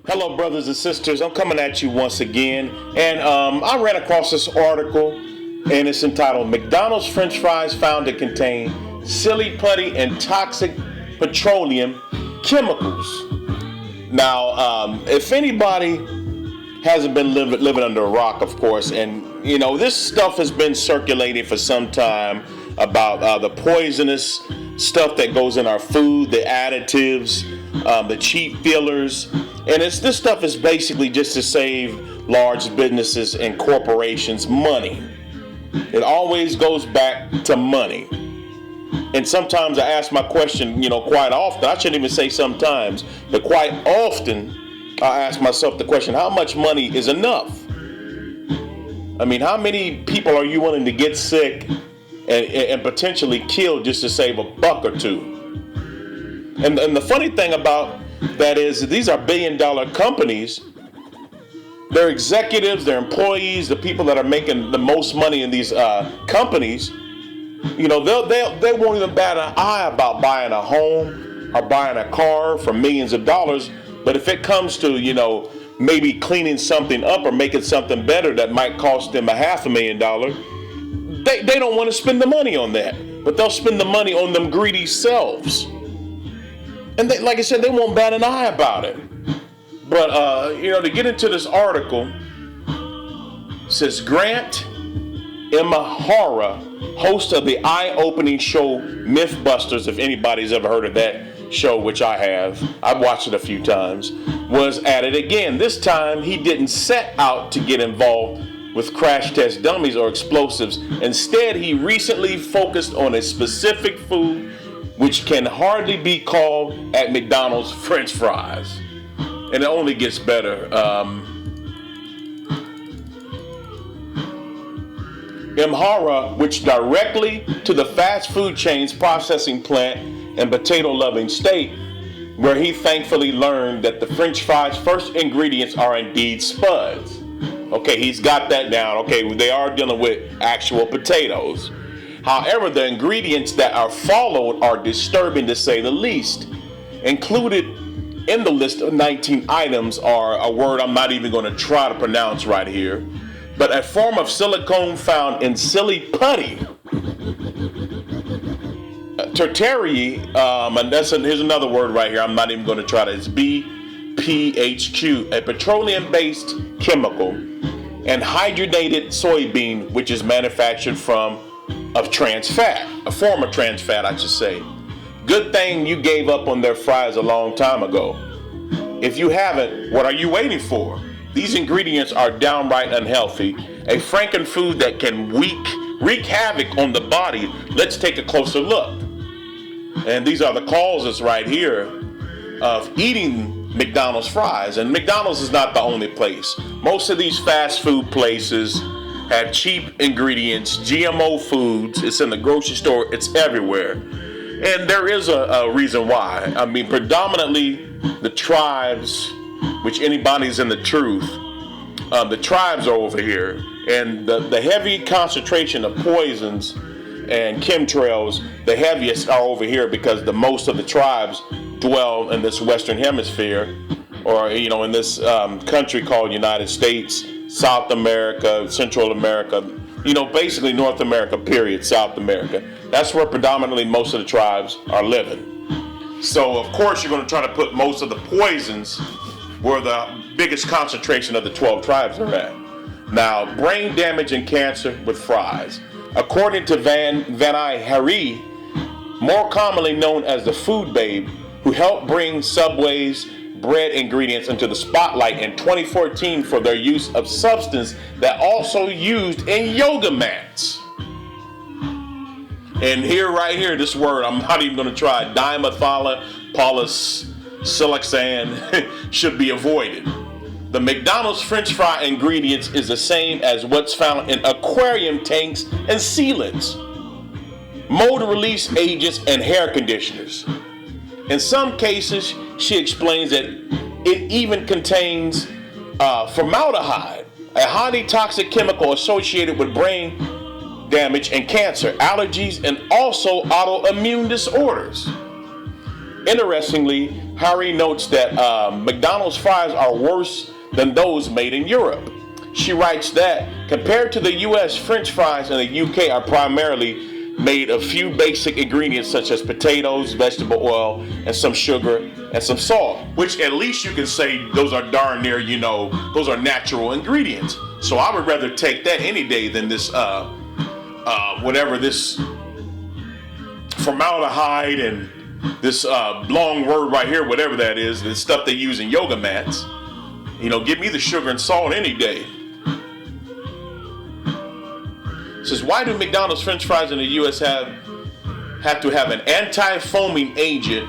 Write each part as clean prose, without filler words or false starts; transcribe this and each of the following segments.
Hello, brothers and sisters. I'm coming at you once again, and I ran across this article, and it's entitled "McDonald's French fries found to contain silly putty and toxic petroleum chemicals." Now, if anybody hasn't been living under a rock, of course, and this stuff has been circulating for some time about the poisonous stuff that goes in our food, the additives, the cheap fillers. And this stuff is basically just to save large businesses and corporations money. It always goes back to money. And sometimes I ask my question, quite often, I shouldn't even say sometimes, but quite often I ask myself the question, how much money is enough? I mean, how many people are you willing to get sick and potentially killed just to save a buck or two? And the funny thing about that is these are billion-dollar companies. Their executives, their employees, the people that are making the most money in these companies, they won't even bat an eye about buying a home or buying a car for millions of dollars. But if it comes to, maybe cleaning something up or making something better that might cost them $500,000, they don't want to spend the money on that. But they'll spend the money on them greedy selves. And like I said, they won't bat an eye about it. But, to get into this article, it says Grant Imahara, host of the eye-opening show MythBusters, if anybody's ever heard of that show, which I have, I've watched it a few times, was at it again. This time, he didn't set out to get involved with crash test dummies or explosives. Instead, he recently focused on a specific food which can hardly be called at McDonald's French fries. And it only gets better. Imhara, which directly to the fast food chain's processing plant in potato-loving state, where he thankfully learned that the French fries' first ingredients are indeed spuds. Okay, he's got that down. Okay, they are dealing with actual potatoes. However, the ingredients that are followed are disturbing to say the least. Included in the list of 19 items are a word I'm not even going to try to pronounce right here, but a form of silicone found in silly putty. Tertiary, and here's another word right here, I'm not even going to try to, it's BPHQ, a petroleum-based chemical, and hydrogenated soybean, which is manufactured from of trans fat, a form of trans fat, I should say. Good thing you gave up on their fries a long time ago. If you haven't, what are you waiting for? These ingredients are downright unhealthy, a frankenfood that can wreak havoc on the body. Let's take a closer look. And these are the causes right here of eating McDonald's fries. And McDonald's is not the only place. Most of these fast food places have cheap ingredients, GMO foods. It's in the grocery store. It's everywhere. And there is a reason why. I mean, predominantly the tribes, which anybody's in the truth, the tribes are over here. And the heavy concentration of poisons and chemtrails, the heaviest are over here because the most of the tribes dwell in this Western Hemisphere, or, in this country called United States, South America, Central America, basically North America, period, South America. That's where predominantly most of the tribes are living. So, of course, you're going to try to put most of the poisons where the biggest concentration of the 12 tribes are at. Now, brain damage and cancer with fries. According to Van Hari, more commonly known as the Food Babe, who helped bring Subway's bread ingredients into the spotlight in 2014 for their use of substance that also used in yoga mats. And right here, this word, I'm not even going to try, dimethylpolysiloxane should be avoided. The McDonald's French fry ingredients is the same as what's found in aquarium tanks and sealants, mold release agents, and hair conditioners. In some cases, she explains that it even contains formaldehyde, a highly toxic chemical associated with brain damage and cancer, allergies, and also autoimmune disorders. Interestingly, Harry notes that McDonald's fries are worse than those made in Europe. She writes that compared to the US, French fries in the UK are primarily made of few basic ingredients such as potatoes, vegetable oil, and some sugar and some salt, which at least you can say those are darn near, those are natural ingredients. So I would rather take that any day than this, whatever this formaldehyde and this long word right here, whatever that is, the stuff they use in yoga mats. Give me the sugar and salt any day. It says, why do McDonald's French fries in the U.S. have to have an anti-foaming agent?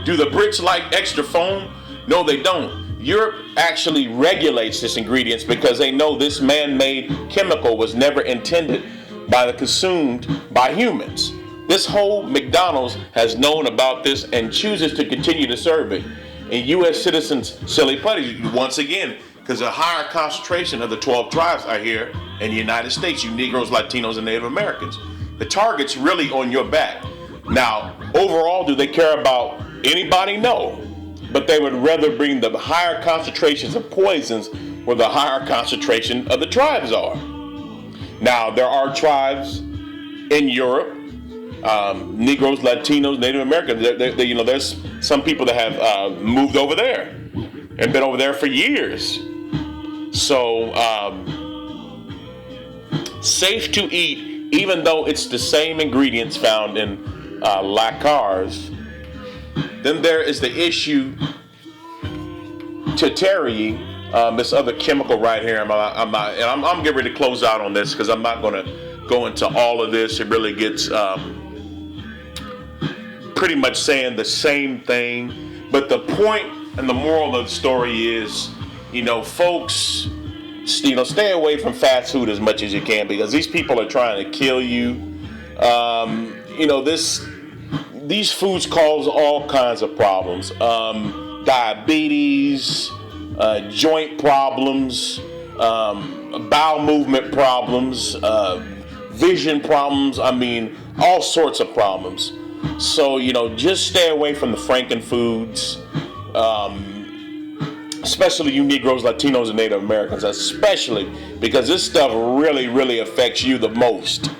Do the Brits like extra foam? No, they don't. Europe actually regulates this ingredients because they know this man-made chemical was never intended by consumed by humans. This whole McDonald's has known about this and chooses to continue to serve it. And U.S. citizens, silly putty, once again, because a higher concentration of the 12 tribes are here in the United States, you Negroes, Latinos, and Native Americans. The target's really on your back. Now, overall, do they care about anybody? No. But they would rather bring the higher concentrations of poisons where the higher concentration of the tribes are. Now, there are tribes in Europe, Negroes, Latinos, Native Americans. There's some people that have moved over there and been over there for years. So, safe to eat, even though it's the same ingredients found in lacquers. Then there is the issue to Terry, this other chemical right here. I'm getting ready to close out on this because I'm not going to go into all of this. It really gets pretty much saying the same thing. But the point and the moral of the story is, folks, stay away from fast food as much as you can because these people are trying to kill you. These foods cause all kinds of problems. Diabetes, joint problems, bowel movement problems, vision problems. All sorts of problems. So, just stay away from the Franken foods. Especially you Negroes, Latinos, and Native Americans, especially because this stuff really, really affects you the most.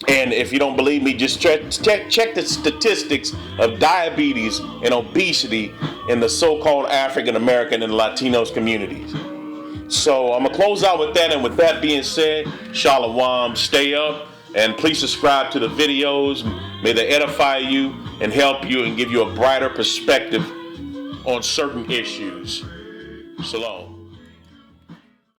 And if you don't believe me, just check the statistics of diabetes and obesity in the so-called African American and Latinos communities. So I'm going to close out with that. And with that being said, Shalom, stay up, and please subscribe to the videos. May they edify you and help you and give you a brighter perspective on certain issues. Shalom.